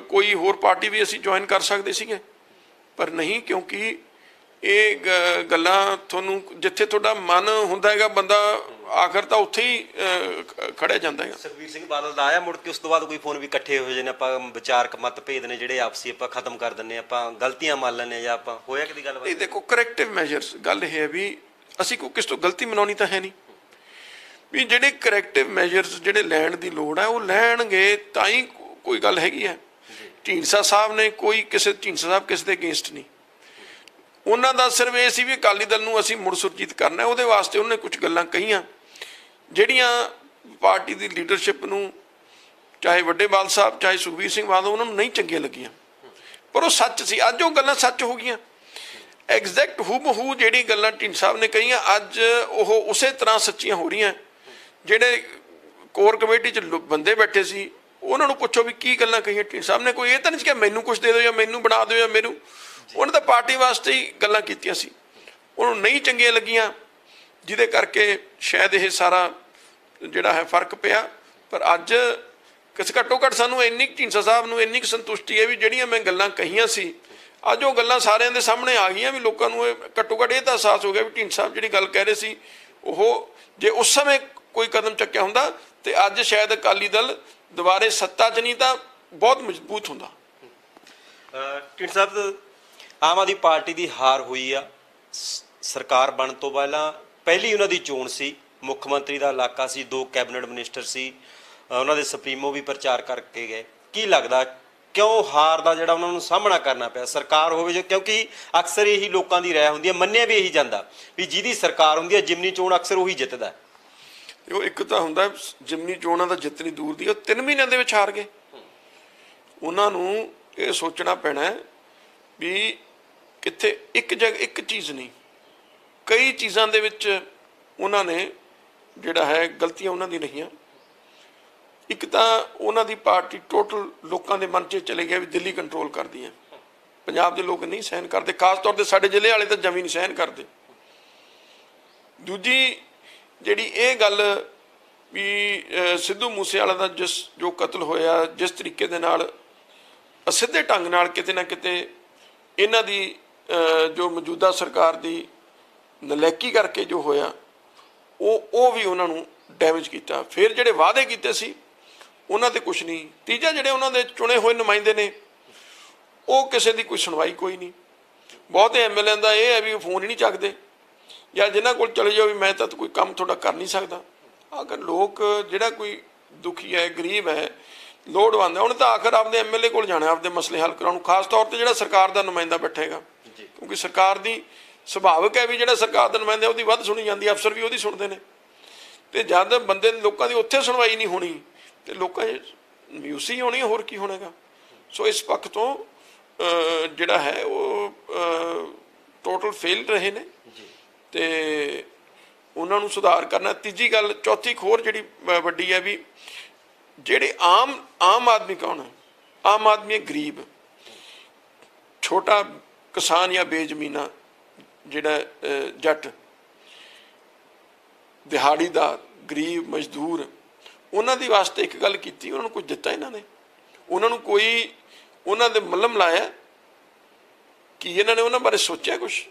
कोई होर पार्टी भी असीं ज्वाइन कर सकते सीगे, पर नहीं, क्योंकि ये गल्लां तुहानूं जिथे तुहाडा मन हुंदा हैगा बंदा आखिर तो उत्थे ही खड़िया जांदा है। सुखबीर सिंह बादल दा आया मुड़ के उस तो बाद कोई फोन भी इकट्ठे हो जाने, आपां विचारक मतभेद ने जिहड़े आपसी आपां खत्म कर दिंदे, आपां गलतियां मान लैंदे जां आपां होया कदी गल? नहीं देखो करैक्टिव मैजरस गल ये है भी असीं कोई किस तो गलती मनाउणी तो है नहीं भी, जिहड़े करैक्टिव मैजरस जिहड़े लैण दी लोड़ है वो लैणगे तां ही कोई गल हैगी है। ढींडसा साहब ने कोई किसी ढींडसा साहब किसी दे अगेंस्ट नहीं, ਉਹਨਾਂ ਦਾ ਸਿਰਫ ਇਹ ਸੀ ਵੀ ਅਕਾਲੀ ਦਲ ਨੂੰ ਅਸੀਂ ਮੁੜ ਸੁਰਜੀਤ ਕਰਨਾ। ਉਹਦੇ ਵਾਸਤੇ ਉਹਨੇ ਕੁਝ ਗੱਲਾਂ ਕਹੀਆਂ ਜਿਹੜੀਆਂ ਪਾਰਟੀ ਦੀ ਲੀਡਰਸ਼ਿਪ ਨੂੰ, ਚਾਹੇ ਵੱਡੇ ਬਾਦਲ ਸਾਹਿਬ ਚਾਹੇ ਸੁਖਬੀਰ ਸਿੰਘ ਬਾਦਲ, ਉਹਨਾਂ ਨੂੰ ਨਹੀਂ ਚੰਗੀਆਂ ਲੱਗੀਆਂ, ਪਰ ਉਹ ਸੱਚ ਸੀ। ਅੱਜ ਉਹ ਗੱਲਾਂ ਸੱਚ ਹੋ ਗਈਆਂ। ਐਗਜ਼ੈਕਟ ਹੂ ਜਿਹੜੀ ਗੱਲਾਂ ਢੀਂਡ ਸਾਹਿਬ ਨੇ ਕਹੀਆਂ ਅੱਜ ਉਹ ਉਸੇ ਤਰ੍ਹਾਂ ਸੱਚੀਆਂ ਹੋ ਰਹੀਆਂ। ਜਿਹੜੇ ਕੋਰ ਕਮੇਟੀ 'ਚ ਬੰਦੇ ਬੈਠੇ ਸੀ ਉਹਨਾਂ ਨੂੰ ਪੁੱਛੋ ਵੀ ਕੀ ਗੱਲਾਂ ਕਹੀਆਂ ਢੀਂਡ ਸਾਹਿਬ ਨੇ। ਕੋਈ ਇਹ ਤਾਂ ਨਹੀਂ ਕਿ ਮੈਨੂੰ ਕੁਛ ਦੇ ਦਿਓ ਜਾਂ ਮੈਨੂੰ ਬਣਾ ਦਿਓ ਜਾਂ ਮੈਨੂੰ, ਉਹਨੇ ਤਾਂ ਪਾਰਟੀ ਵਾਸਤੇ ਹੀ ਗੱਲਾਂ ਕੀਤੀਆਂ ਸੀ। ਉਹਨੂੰ ਨਹੀਂ ਚੰਗੀਆਂ ਲੱਗੀਆਂ, ਜਿਹਦੇ ਕਰਕੇ ਸ਼ਾਇਦ ਇਹ ਸਾਰਾ ਜਿਹੜਾ ਹੈ ਫਰਕ ਪਿਆ। ਪਰ ਅੱਜ ਘੱਟੋ ਘੱਟ ਸਾਨੂੰ ਇੰਨੀ ਢੀਂਡਸਾ ਸਾਹਿਬ ਨੂੰ ਇੰਨੀ ਕੁ ਸੰਤੁਸ਼ਟੀ ਹੈ ਵੀ ਜਿਹੜੀਆਂ ਮੈਂ ਗੱਲਾਂ ਕਹੀਆਂ ਸੀ ਅੱਜ ਉਹ ਗੱਲਾਂ ਸਾਰਿਆਂ ਦੇ ਸਾਹਮਣੇ ਆ ਗਈਆਂ। ਵੀ ਲੋਕਾਂ ਨੂੰ ਘੱਟੋ ਘੱਟ ਇਹ ਤਾਂ ਅਹਿਸਾਸ ਹੋ ਗਿਆ ਵੀ ਢੀਂਡਸਾ ਸਾਹਿਬ ਜਿਹੜੀ ਗੱਲ ਕਹਿ ਰਹੇ ਸੀ ਉਹ ਜੇ ਉਸ ਸਮੇਂ ਕੋਈ ਕਦਮ ਚੱਕਿਆ ਹੁੰਦਾ ਤੇ ਅੱਜ ਸ਼ਾਇਦ ਅਕਾਲੀ ਦਲ ਦੁਬਾਰੇ ਸੱਤਾ 'ਚ ਨਹੀਂ ਤਾਂ ਬਹੁਤ ਮਜ਼ਬੂਤ ਹੁੰਦਾ। ਢੀਂਡਸਾ ਸਾਹਿਬ, ਆਮ ਆਦਮੀ ਪਾਰਟੀ ਦੀ ਹਾਰ ਹੋਈ ਆ, ਸਰਕਾਰ ਬਣਨ ਤੋਂ ਪਹਿਲੀ ਉਹਨਾਂ ਦੀ ਚੋਣ ਸੀ, ਮੁੱਖ ਮੰਤਰੀ ਦਾ ਇਲਾਕਾ ਸੀ, 2 ਕੈਬਨਿਟ ਮਿਨਿਸਟਰ ਸੀ, ਉਹਨਾਂ ਦੇ ਸੁਪਰੀਮੋ ਵੀ ਪ੍ਰਚਾਰ ਕਰਕੇ ਗਏ। ਕੀ ਲੱਗਦਾ ਕਿਉਂ ਹਾਰ ਦਾ ਜਿਹੜਾ ਉਹਨਾਂ ਨੂੰ ਸਾਹਮਣਾ ਕਰਨਾ ਪਿਆ? ਸਰਕਾਰ ਹੋਵੇ ਜੋ, ਕਿਉਂਕਿ ਅਕਸਰ ਇਹੀ ਲੋਕਾਂ ਦੀ ਰਾਏ ਹੁੰਦੀ ਹੈ, ਮੰਨਿਆ ਵੀ ਇਹੀ ਜਾਂਦਾ ਵੀ ਜਿਹਦੀ ਸਰਕਾਰ ਹੁੰਦੀ ਹੈ ਜਿਮਨੀ ਚੋਣ ਅਕਸਰ ਉਹੀ ਜਿੱਤਦਾ। ਉਹ ਇੱਕ ਤਾਂ ਹੁੰਦਾ ਜਿਮਨੀ ਚੋਣਾਂ ਦਾ ਜਿੱਤਣੀ ਦੂਰ ਦੀ, ਉਹ 3 ਮਹੀਨਿਆਂ ਦੇ ਵਿੱਚ ਹਾਰ ਗਏ। ਉਹਨਾਂ ਨੂੰ ਇਹ ਸੋਚਣਾ ਪੈਣਾ ਵੀ ਕਿੱਥੇ ਇੱਕ ਚੀਜ਼ ਨਹੀਂ, ਕਈ ਚੀਜ਼ਾਂ ਦੇ ਵਿੱਚ ਉਹਨਾਂ ਨੇ ਜਿਹੜਾ ਹੈ ਗਲਤੀਆਂ ਉਹਨਾਂ ਦੀ ਰਹੀਆਂ। ਇੱਕ ਤਾਂ ਉਹਨਾਂ ਦੀ ਪਾਰਟੀ ਟੋਟਲ ਲੋਕਾਂ ਦੇ ਮਨ 'ਚ ਚਲੇ ਗਿਆ ਵੀ ਦਿੱਲੀ ਕੰਟਰੋਲ ਕਰਦੀ ਹੈ। ਪੰਜਾਬ ਦੇ ਲੋਕ ਨਹੀਂ ਸਹਿਣ ਕਰਦੇ, ਖਾਸ ਤੌਰ 'ਤੇ ਸਾਡੇ ਜ਼ਿਲ੍ਹੇ ਵਾਲੇ ਤਾਂ ਜਮੀ ਨਹੀਂ ਸਹਿਣ ਕਰਦੇ। ਦੂਜੀ ਜਿਹੜੀ ਇਹ ਗੱਲ ਵੀ ਸਿੱਧੂ ਮੂਸੇਵਾਲਾ ਦਾ ਜੋ ਕਤਲ ਹੋਇਆ, ਜਿਸ ਤਰੀਕੇ ਦੇ ਨਾਲ ਅਸਿੱਧੇ ਢੰਗ ਨਾਲ ਕਿਤੇ ਨਾ ਕਿਤੇ ਇਹਨਾਂ ਦੀ ਜੋ ਮੌਜੂਦਾ ਸਰਕਾਰ ਦੀ ਨਲਾਇਕੀ ਕਰਕੇ ਜੋ ਹੋਇਆ ਉਹ ਵੀ ਉਹਨਾਂ ਨੂੰ ਡੈਮੇਜ ਕੀਤਾ। ਫਿਰ ਜਿਹੜੇ ਵਾਅਦੇ ਕੀਤੇ ਸੀ ਉਹਨਾਂ ਤੇ ਕੁਛ ਨਹੀਂ। ਤੀਜਾ, ਜਿਹੜੇ ਉਹਨਾਂ ਦੇ ਚੁਣੇ ਹੋਏ ਨੁਮਾਇੰਦੇ ਨੇ ਉਹ ਕਿਸੇ ਦੀ ਕੋਈ ਸੁਣਵਾਈ ਕੋਈ ਨਹੀਂ। ਬਹੁਤੇ ਐਮਐਲਏ ਦਾ ਇਹ ਹੈ ਵੀ ਉਹ ਫੋਨ ਹੀ ਨਹੀਂ ਚੱਕਦੇ, ਜਾਂ ਜਿਨ੍ਹਾਂ ਕੋਲ ਚਲੇ ਜਾਓ ਵੀ ਮੈਂ ਤਾਂ ਕੋਈ ਕੰਮ ਤੁਹਾਡਾ ਕਰ ਨਹੀਂ ਸਕਦਾ। ਅਗਰ ਲੋਕ ਜਿਹੜਾ ਕੋਈ ਦੁਖੀ ਹੈ, ਗਰੀਬ ਹੈ, ਲੋੜਵੰਦ ਹੈ, ਉਹਨੇ ਤਾਂ ਆਖਰ ਆਪਦੇ ਐਮਐਲਏ ਕੋਲ ਜਾਣਾ ਆਪਦੇ ਮਸਲੇ ਹੱਲ ਕਰਾਉਣ, ਖਾਸ ਤੌਰ 'ਤੇ ਜਿਹੜਾ ਸਰਕਾਰ ਦਾ ਨੁਮਾਇੰਦਾ ਬੈਠੇਗਾ। ਕਿਉਂਕਿ ਸਰਕਾਰ ਦੀ ਸੁਭਾਵਿਕ ਹੈ ਵੀ ਜਿਹੜਾ ਸਰਕਾਰ ਦਾ ਨੁਮਾਇੰਦਾ ਉਹਦੀ ਵੱਧ ਸੁਣੀ ਜਾਂਦੀ, ਅਫਸਰ ਵੀ ਉਹਦੀ ਸੁਣਦੇ ਨੇ। ਤੇ ਜਦ ਬੰਦੇ ਲੋਕਾਂ ਦੀ ਉੱਥੇ ਸੁਣਵਾਈ ਨਹੀਂ ਹੋਣੀ ਤੇ ਲੋਕਾਂ 'ਚ ਮਾਯੂਸੀ ਹੋਣੀ, ਹੋਰ ਕੀ ਹੋਣੇਗਾ। ਸੋ ਇਸ ਪੱਖ ਤੋਂ ਜਿਹੜਾ ਹੈ ਉਹ ਟੋਟਲ ਫੇਲ ਰਹੇ ਨੇ ਤੇ ਉਹਨਾਂ ਨੂੰ ਸੁਧਾਰ ਕਰਨਾ। ਤੀਜੀ ਗੱਲ, ਚੌਥੀ ਖੋਰ ਜਿਹੜੀ ਵੱਡੀ ਹੈ ਵੀ ਜਿਹੜੇ ਆਮ ਆਦਮੀ ਕੌਣ ਹੈ? ਆਮ ਆਦਮੀ ਗਰੀਬ, ਛੋਟਾ ਕਿਸਾਨ ਜਾਂ ਬੇਜ਼ਮੀਨਾ ਜਿਹੜਾ ਜੱਟ, ਦਿਹਾੜੀਦਾਰ, ਗਰੀਬ, ਮਜ਼ਦੂਰ, ਉਹਨਾਂ ਦੀ ਵਾਸਤੇ ਇੱਕ ਗੱਲ ਕੀਤੀ, ਉਹਨਾਂ ਨੂੰ ਕੁਝ ਦਿੱਤਾ ਇਹਨਾਂ ਨੇ? ਉਹਨਾਂ ਨੂੰ ਕੋਈ ਉਹਨਾਂ ਦੇ ਮੱਲਮ ਲਾਇਆ ਕਿ ਇਹਨਾਂ ਨੇ ਉਹਨਾਂ ਬਾਰੇ ਸੋਚਿਆ ਕੁਛ?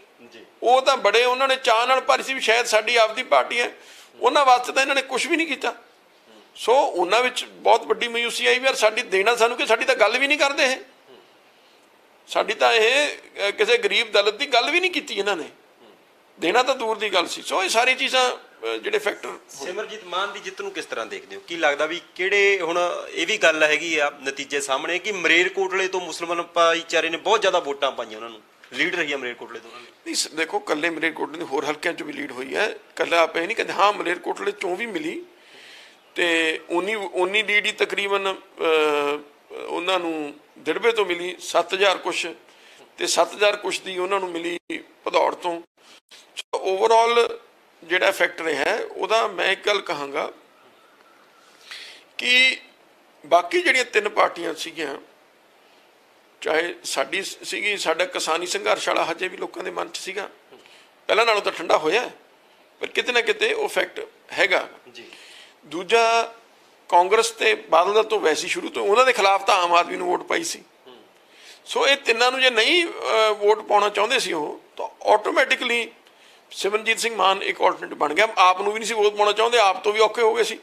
ਉਹ ਤਾਂ ਬੜੇ ਉਹਨਾਂ ਨੇ ਚਾਅ ਨਾਲ ਭਰੀ ਸੀ ਵੀ ਸ਼ਾਇਦ ਸਾਡੀ ਆਪਦੀ ਪਾਰਟੀ ਹੈ, ਉਹਨਾਂ ਵਾਸਤੇ ਤਾਂ ਇਹਨਾਂ ਨੇ ਕੁਛ ਵੀ ਨਹੀਂ ਕੀਤਾ। ਸੋ ਉਹਨਾਂ ਵਿੱਚ ਬਹੁਤ ਵੱਡੀ ਮਾਯੂਸੀ ਆਈ ਵੀ ਯਾਰ ਸਾਡੀ ਦੇਣਾ ਸਾਨੂੰ ਕਿ ਸਾਡੀ ਤਾਂ ਗੱਲ ਵੀ ਨਹੀਂ ਕਰਦੇ, ਇਹ ਸਾਡੀ ਤਾਂ ਇਹ ਕਿਸੇ ਗਰੀਬ ਦਲਿਤ ਦੀ ਗੱਲ ਵੀ ਨਹੀਂ ਕੀਤੀ ਇਹਨਾਂ ਨੇ, ਦੇਣਾ ਤਾਂ ਦੂਰ ਦੀ ਗੱਲ ਸੀ। ਸੋ ਇਹ ਸਾਰੀ ਚੀਜ਼ਾਂ ਜਿਹੜੇ ਫੈਕਟਰ। ਸਿਮਰਜੀਤ ਮਾਨ ਦੀ ਜਿੱਤ ਨੂੰ ਕਿਸ ਤਰ੍ਹਾਂ ਦੇਖਦੇ ਹੋ? ਕੀ ਲੱਗਦਾ ਵੀ ਕਿਹੜੇ, ਹੁਣ ਇਹ ਵੀ ਗੱਲ ਹੈਗੀ ਆ ਨਤੀਜੇ ਸਾਹਮਣੇ ਕਿ ਮਲੇਰਕੋਟਲੇ ਤੋਂ ਮੁਸਲਮਾਨ ਭਾਈਚਾਰੇ ਨੇ ਬਹੁਤ ਜ਼ਿਆਦਾ ਵੋਟਾਂ ਪਾਈਆਂ, ਉਹਨਾਂ ਨੂੰ ਲੀਡ ਰਹੀ ਹੈ ਮਲੇਰਕੋਟਲੇ ਤੋਂ। ਨਹੀਂ ਦੇਖੋ, ਕੱਲੇ ਮਲੇਰਕੋਟਲੇ ਦੇ ਹੋਰ ਹਲਕਿਆਂ 'ਚ ਵੀ ਲੀਡ ਹੋਈ ਹੈ, ਕੱਲਾ ਆਪਾਂ ਇਹ ਨਹੀਂ ਕਹਿੰਦੇ। ਹਾਂ, ਮਲੇਰਕੋਟਲੇ 'ਚੋਂ ਵੀ ਮਿਲੀ ਤੇ ਉਨੀ ਲੀਡ ਹੀ ਤਕਰੀਬਨ ਉਹਨਾਂ ਨੂੰ ਦਿੜਬੇ ਤੋਂ ਮਿਲੀ 7000 ਕੁਛ, ਤੇ 7000 ਕੁਛ ਦੀ ਉਹਨਾਂ ਨੂੰ ਮਿਲੀ ਭਦੌੜ ਤੋਂ। ਓਵਰਆਲ ਜਿਹੜਾ ਫੈਕਟਰ ਹੈ ਉਹਦਾ ਮੈਂ ਇੱਕ ਗੱਲ ਕਹਾਂਗਾ ਕਿ ਬਾਕੀ ਜਿਹੜੀਆਂ 3 ਪਾਰਟੀਆਂ ਸੀਗੀਆਂ, ਚਾਹੇ ਸਾਡੀ ਸੀਗੀ, ਸਾਡਾ ਕਿਸਾਨੀ ਸੰਘਰਸ਼ ਵਾਲਾ ਹਜੇ ਵੀ ਲੋਕਾਂ ਦੇ ਮਨ 'ਚ ਸੀਗਾ, ਪਹਿਲਾਂ ਨਾਲੋਂ ਤਾਂ ਠੰਡਾ ਹੋਇਆ, ਪਰ ਕਿਤੇ ਨਾ ਕਿਤੇ ਉਹ ਫੈਕਟ ਹੈਗਾ। ਦੂਜਾ, ਕਾਂਗਰਸ ਤੇ ਬਾਦਲ ਦਾ ਤੋਂ ਵੈਸੀ ਸ਼ੁਰੂ ਤੋਂ ਉਹਨਾਂ ਦੇ ਖਿਲਾਫ ਤਾਂ ਆਮ ਆਦਮੀ ਨੂੰ ਵੋਟ ਪਾਈ ਸੀ। ਸੋ ਇਹ ਤਿੰਨਾਂ ਨੂੰ ਜੇ ਨਹੀਂ ਵੋਟ ਪਾਉਣਾ ਚਾਹੁੰਦੇ ਸੀ ਉਹ, ਤਾਂ ਆਟੋਮੈਟਿਕਲੀ ਸਿਮਰਨਜੀਤ ਸਿੰਘ ਮਾਨ ਇੱਕ ਆਲਟਰਨੇਟਿਵ ਬਣ ਗਿਆ। ਆਪ ਨੂੰ ਵੀ ਨਹੀਂ ਸੀ ਵੋਟ ਪਾਉਣਾ ਚਾਹੁੰਦੇ, ਆਪ ਤੋਂ ਵੀ ਔਖੇ ਹੋ ਗਏ ਸੀ।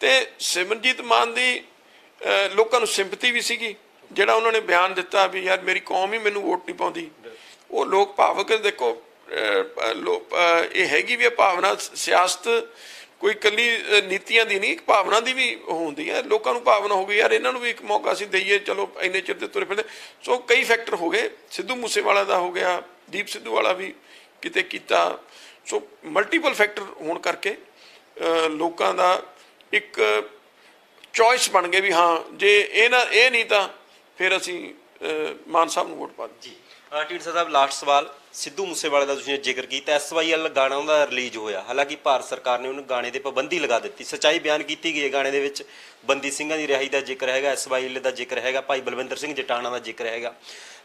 ਤੇ ਸਿਮਰਨਜੀਤ ਮਾਨ ਦੀ ਲੋਕਾਂ ਨੂੰ ਸਿੰਪਥੀ ਵੀ ਸੀਗੀ, ਜਿਹੜਾ ਉਹਨਾਂ ਨੇ ਬਿਆਨ ਦਿੱਤਾ ਵੀ ਯਾਰ ਮੇਰੀ ਕੌਮ ਹੀ ਮੈਨੂੰ ਵੋਟ ਨਹੀਂ ਪਾਉਂਦੀ। ਉਹ ਲੋਕ ਭਾਵਕ, ਦੇਖੋ ਇਹ ਹੈਗੀ ਵੀ ਇਹ ਭਾਵਨਾ, ਸਿਆਸਤ ਕੋਈ ਇਕੱਲੀ ਨੀਤੀਆਂ ਦੀ ਨਹੀਂ, ਇੱਕ ਭਾਵਨਾ ਦੀ ਵੀ ਹੁੰਦੀ ਹੈ। ਲੋਕਾਂ ਨੂੰ ਭਾਵਨਾ ਹੋ ਗਈ ਯਾਰ ਇਹਨਾਂ ਨੂੰ ਵੀ ਇੱਕ ਮੌਕਾ ਅਸੀਂ ਦਈਏ, ਚਲੋ ਇੰਨੇ ਚਿਰ ਦੇ ਤੁਰੇ ਫਿਰਦੇ। ਸੋ ਕਈ ਫੈਕਟਰ ਹੋ ਗਏ, ਸਿੱਧੂ ਮੂਸੇਵਾਲਾ ਦਾ ਹੋ ਗਿਆ, ਦੀਪ ਸਿੱਧੂ ਵਾਲਾ ਵੀ ਕਿਤੇ ਕੀਤਾ। ਸੋ ਮਲਟੀਪਲ ਫੈਕਟਰ ਹੋਣ ਕਰਕੇ ਲੋਕਾਂ ਦਾ ਇੱਕ ਚੋਇਸ ਬਣ ਗਏ ਵੀ ਹਾਂ ਜੇ ਇਹ ਨਹੀਂ ਤਾਂ ਫਿਰ ਅਸੀਂ ਮਾਨ ਸਾਹਿਬ ਨੂੰ ਵੋਟ ਪਾ ਦਿੱਤੀ। ਢੀਂਡਸਾ ਸਾਹਿਬ, ਲਾਸਟ ਸਵਾਲ। ਸਿੱਧੂ ਮੂਸੇਵਾਲੇ ਦਾ ਤੁਸੀਂ ਜ਼ਿਕਰ ਕੀਤਾ, SYL ਗਾਣਾ ਉਹਦਾ ਰਿਲੀਜ਼ ਹੋਇਆ, ਹਾਲਾਂਕਿ ਭਾਰਤ ਸਰਕਾਰ ਨੇ ਉਹਨੂੰ ਗਾਣੇ ਤੇ ਪਾਬੰਦੀ ਲਗਾ ਦਿੱਤੀ। ਸੱਚਾਈ ਬਿਆਨ ਕੀਤੀ ਗਈ ਹੈ ਗਾਣੇ ਦੇ ਵਿੱਚ, ਬੰਦੀ ਸਿੰਘਾਂ ਦੀ ਰਿਹਾਈ ਦਾ ਜ਼ਿਕਰ ਹੈਗਾ, SYL ਦਾ ਜ਼ਿਕਰ ਹੈਗਾ, ਭਾਈ ਬਲਵਿੰਦਰ ਸਿੰਘ ਜਟਾਣਾ ਦਾ ਜ਼ਿਕਰ ਹੈਗਾ,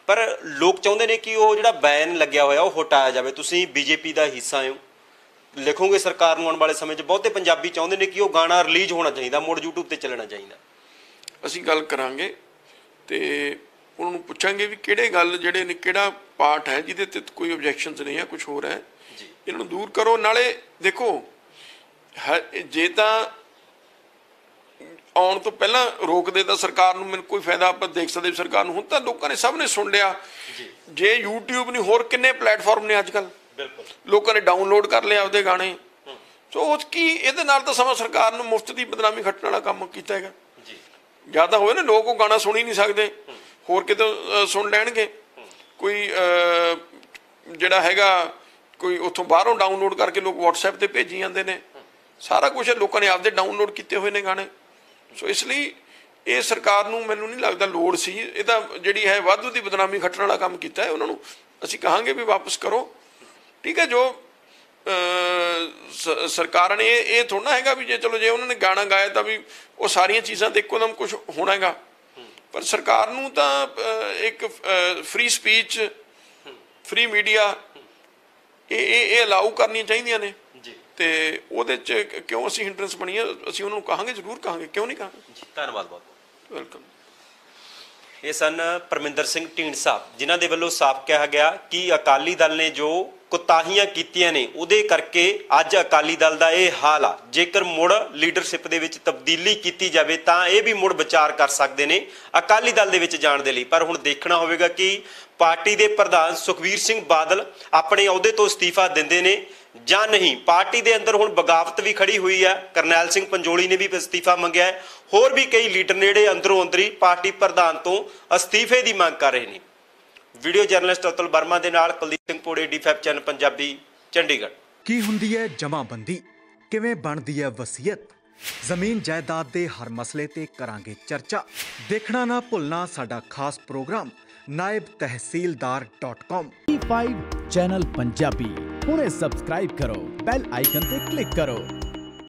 ਪਰ ਲੋਕ ਚਾਹੁੰਦੇ ਨੇ ਕਿ ਉਹ ਜਿਹੜਾ ਬੈਨ ਲੱਗਿਆ ਹੋਇਆ ਉਹ ਹਟਾਇਆ ਜਾਵੇ। ਤੁਸੀਂ BJP ਦਾ ਹਿੱਸਾ ਹੋ, ਲਿਖੋਗੇ ਸਰਕਾਰ ਨੂੰ ਆਉਣ ਵਾਲੇ ਸਮੇਂ 'ਚ? ਬਹੁਤੇ ਪੰਜਾਬੀ ਚਾਹੁੰਦੇ ਨੇ ਕਿ ਉਹ ਗਾਣਾ ਰਿਲੀਜ਼ ਹੋਣਾ ਚਾਹੀਦਾ, ਮੁੜ YouTube ਤੇ ਚੱਲਣਾ ਚਾਹੀਦਾ। ਅਸੀਂ ਗੱਲ ਕਰਾਂਗੇ ਤੇ ਉਹਨਾਂ ਨੂੰ ਪੁੱਛਾਂਗੇ ਵੀ ਕਿਹੜੇ ਗੱਲ ਜਿਹੜੇ ਨੇ, ਕਿਹੜਾ ਪਾਰਟ ਹੈ ਜਿਹਦੇ ਤੇ ਕੋਈ ਓਬਜੈਕਸ਼ਨਸ ਨਹੀਂ ਹੈ, ਕੁਝ ਹੋਰ ਹੈ, ਇਹਨਾਂ ਨੂੰ ਦੂਰ ਕਰੋ। ਨਾਲੇ ਦੇਖੋ ਜੇ ਤਾਂ ਆਉਣ ਤੋਂ ਪਹਿਲਾਂ ਰੋਕਦੇ ਤਾਂ ਸਰਕਾਰ ਨੂੰ ਮੈਨੂੰ ਕੋਈ ਫਾਇਦਾ, ਆਪਾਂ ਦੇਖ ਸਕਦੇ ਸਰਕਾਰ ਨੂੰ। ਹੁਣ ਤਾਂ ਲੋਕਾਂ ਨੇ, ਸਭ ਨੇ ਸੁਣ ਲਿਆ। ਜੇ YouTube ਨਹੀਂ, ਹੋਰ ਕਿੰਨੇ ਪਲੇਟਫਾਰਮ ਨੇ ਅੱਜ ਕੱਲ੍ਹ, ਲੋਕਾਂ ਨੇ ਡਾਊਨਲੋਡ ਕਰ ਲਿਆ ਆਪਦੇ ਗਾਣੇ। ਸੋ ਉਹ ਕੀ ਇਹਦੇ ਨਾਲ ਤਾਂ ਸਮਾਂ ਸਰਕਾਰ ਨੂੰ ਮੁਫਤ ਦੀ ਬਦਨਾਮੀ ਖੱਟਣ ਵਾਲਾ ਕੰਮ ਕੀਤਾ ਹੈਗਾ। ਜਾਂ ਤਾਂ ਹੋਵੇ ਨਾ ਲੋਕ ਉਹ ਗਾਣਾ ਸੁਣ ਹੀ ਨਹੀਂ ਸਕਦੇ, ਹੋਰ ਕਿਤੇ ਸੁਣ ਲੈਣਗੇ। ਕੋਈ ਜਿਹੜਾ ਹੈਗਾ ਕੋਈ ਉੱਥੋਂ ਬਾਹਰੋਂ ਡਾਊਨਲੋਡ ਕਰਕੇ ਲੋਕ WhatsApp ਤੇ ਭੇਜੀ ਜਾਂਦੇ ਨੇ, ਸਾਰਾ ਕੁਛ ਲੋਕਾਂ ਨੇ ਆਪਦੇ ਡਾਊਨਲੋਡ ਕੀਤੇ ਹੋਏ ਨੇ ਗਾਣੇ। ਸੋ ਇਸ ਲਈ ਇਹ ਸਰਕਾਰ ਨੂੰ ਮੈਨੂੰ ਨਹੀਂ ਲੱਗਦਾ ਲੋੜ ਸੀ। ਇਹ ਤਾਂ ਜਿਹੜੀ ਹੈ ਵਾਧੂ ਦੀ ਬਦਨਾਮੀ ਖੱਟਣ ਵਾਲਾ ਕੰਮ ਕੀਤਾ ਹੈ। ਉਹਨਾਂ ਨੂੰ ਅਸੀਂ ਕਹਾਂਗੇ ਵੀ ਵਾਪਸ ਕਰੋ, ਠੀਕ ਹੈ। ਜੋ ਸਰਕਾਰ ਨੇ ਇਹ ਥੋੜ੍ਹਾ ਹੈਗਾ ਵੀ ਜੇ ਚਲੋ ਜੇ ਉਹਨਾਂ ਨੇ ਗਾਣਾ ਗਾਇਆ ਤਾਂ ਵੀ ਉਹ ਸਾਰੀਆਂ ਚੀਜ਼ਾਂ ਤੇ ਇੱਕੋ ਦਮ ਕੁਛ ਹੋਣਾ ਹੈਗਾ। ਪਰ ਸਰਕਾਰ ਨੂੰ ਤਾਂ ਇੱਕ ਫ੍ਰੀ ਸਪੀਚ, ਫ੍ਰੀ ਮੀਡੀਆ ਇਹ ਅਲਾਊ ਕਰਨੀਆਂ ਚਾਹੀਦੀਆਂ ਨੇ ਤੇ ਉਹਦੇ 'ਚ ਕਿਉਂ ਅਸੀਂ ਹਿੰਡਰੈਂਸ ਬਣੀਏ? ਅਸੀਂ ਉਹਨਾਂ ਨੂੰ ਕਹਾਂਗੇ, ਜ਼ਰੂਰ ਕਹਾਂਗੇ, ਕਿਉਂ ਨਹੀਂ ਕਹਾਂਗੇ। ਧੰਨਵਾਦ, ਬਹੁਤ ਵੈਲਕਮ। ਇਹ ਸਨ ਪਰਮਿੰਦਰ ਸਿੰਘ ਢੀਂਡਸਾ, ਜਿਨ੍ਹਾਂ ਦੇ ਵੱਲੋਂ ਸਾਫ਼ ਕਿਹਾ ਗਿਆ ਕਿ ਅਕਾਲੀ ਦਲ ਨੇ ਜੋ ਕੁਤਾਹੀਆਂ ਕੀਤੀਆਂ ਨੇ ਉਹਦੇ ਕਰਕੇ ਅੱਜ ਅਕਾਲੀ ਦਲ ਦਾ ਇਹ ਹਾਲ ਆ। ਜੇਕਰ ਮੁੜ ਲੀਡਰਸ਼ਿਪ ਦੇ ਵਿੱਚ ਤਬਦੀਲੀ ਕੀਤੀ ਜਾਵੇ ਤਾਂ ਇਹ ਵੀ ਮੁੜ ਵਿਚਾਰ ਕਰ ਸਕਦੇ ਨੇ ਅਕਾਲੀ ਦਲ ਦੇ ਵਿੱਚ ਜਾਣ ਦੇ ਲਈ। ਪਰ ਹੁਣ ਦੇਖਣਾ ਹੋਵੇਗਾ ਕਿ ਪਾਰਟੀ ਦੇ ਪ੍ਰਧਾਨ ਸੁਖਬੀਰ ਸਿੰਘ ਬਾਦਲ ਆਪਣੇ ਅਹੁਦੇ ਤੋਂ ਅਸਤੀਫਾ ਦਿੰਦੇ ਨੇ ਜਾਂ ਨਹੀਂ। ਪਾਰਟੀ ਦੇ ਅੰਦਰ ਹੁਣ ਬਗਾਵਤ ਵੀ ਖੜੀ ਹੋਈ ਹੈ, ਕਰਨੈਲ ਸਿੰਘ ਪੰਜੋਲੀ ਨੇ ਵੀ ਅਸਤੀਫਾ ਮੰਗਿਆ ਹੈ, ਹੋਰ ਵੀ ਕਈ ਲੀਡਰ ਨੇੜੇ ਅੰਦਰੋਂ ਅੰਦਰੀ ਪਾਰਟੀ ਪ੍ਰਧਾਨ ਤੋਂ ਅਸਤੀਫੇ ਦੀ ਮੰਗ ਕਰ ਰਹੇ ਨੇ। ਵੀਡੀਓ ਜਰਨਲਿਸਟ ਅਤੁਲ ਵਰਮਾ ਦੇ ਨਾਲ ਕੁਲਦੀਪ ਸਿੰਘ ਭੋੜੇ, D5 ਚੈਨਲ ਪੰਜਾਬੀ, ਚੰਡੀਗੜ੍ਹ। ਕੀ ਹੁੰਦੀ ਹੈ ਜਮਾਬੰਦੀ, ਕਿਵੇਂ ਬਣਦੀ ਹੈ ਵਸੀਅਤ, ਜ਼ਮੀਨ ਜਾਇਦਾਦ ਦੇ ਹਰ ਮਸਲੇ ਤੇ ਕਰਾਂਗੇ ਚਰਚਾ। ਦੇਖਣਾ ਨਾ ਭੁੱਲਣਾ ਸਾਡਾ ਖਾਸ programme naibtehsildar.com। D5 channel Punjabi ਹੁਣੇ ਸਬਸਕ੍ਰਾਈਬ ਕਰੋ, ਬੈਲ ਆਈਕਨ ਤੇ ਕਲਿੱਕ ਕਰੋ।